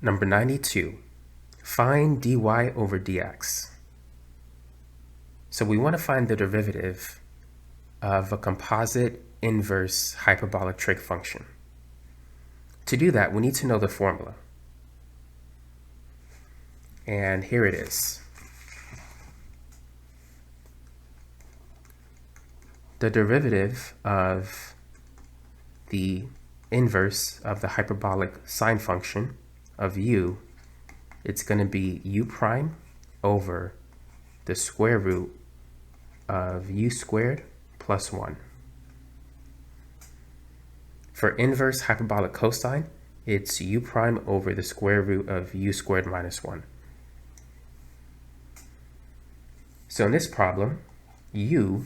Number 92, find dy over dx. So we want to find the derivative of a composite inverse hyperbolic trig function. To do that, we need to know the formula. And here it is. The derivative of the inverse of the hyperbolic sine function of u, it's going to be u prime over the square root of u squared plus 1. For inverse hyperbolic cosine, it's u prime over the square root of u squared minus 1. So in this problem, u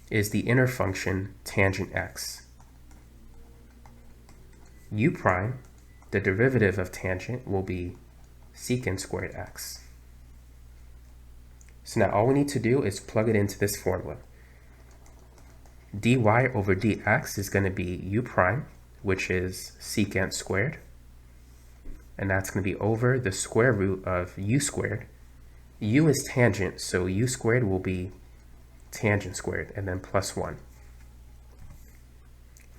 is the inner function tangent x. U prime, the derivative of tangent, will be secant squared x. So now all we need to do is plug it into this formula. Dy over dx is going to be u prime, which is secant squared. And that's going to be over the square root of u squared. U is tangent, so u squared will be tangent squared, and then plus 1.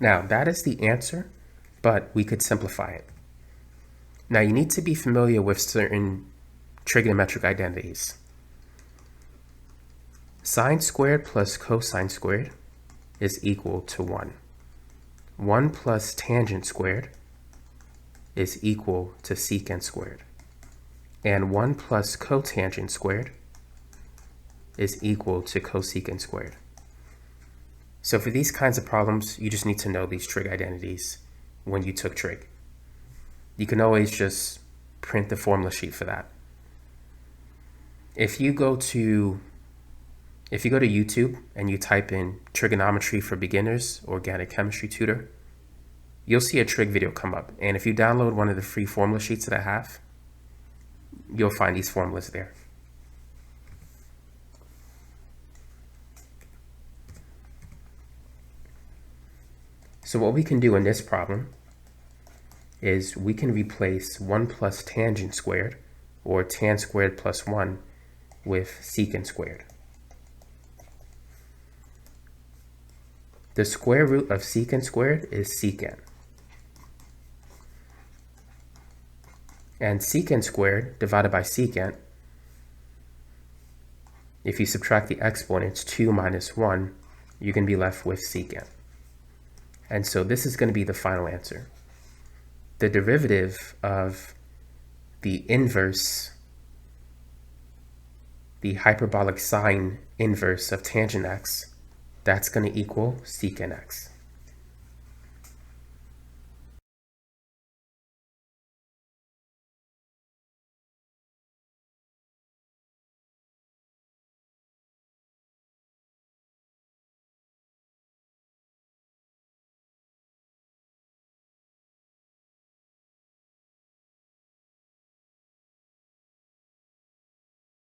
Now, that is the answer, but we could simplify it. Now, you need to be familiar with certain trigonometric identities. Sine squared plus cosine squared is equal to 1. 1 plus tangent squared is equal to secant squared. And 1 plus cotangent squared is equal to cosecant squared. So for these kinds of problems, you just need to know these trig identities when you took trig. You can always just print the formula sheet for that. If you go to YouTube and you type in trigonometry for beginners, organic chemistry tutor, you'll see a trig video come up. And if you download one of the free formula sheets that I have, you'll find these formulas there. So what we can do in this problem is we can replace 1 plus tangent squared, or tan squared plus 1, with secant squared. The square root of secant squared is secant. And secant squared divided by secant, if you subtract the exponents 2 minus 1, you're going to be left with secant. And so this is going to be the final answer. The derivative of the inverse, the hyperbolic sine inverse of tangent x, that's going to equal secant x.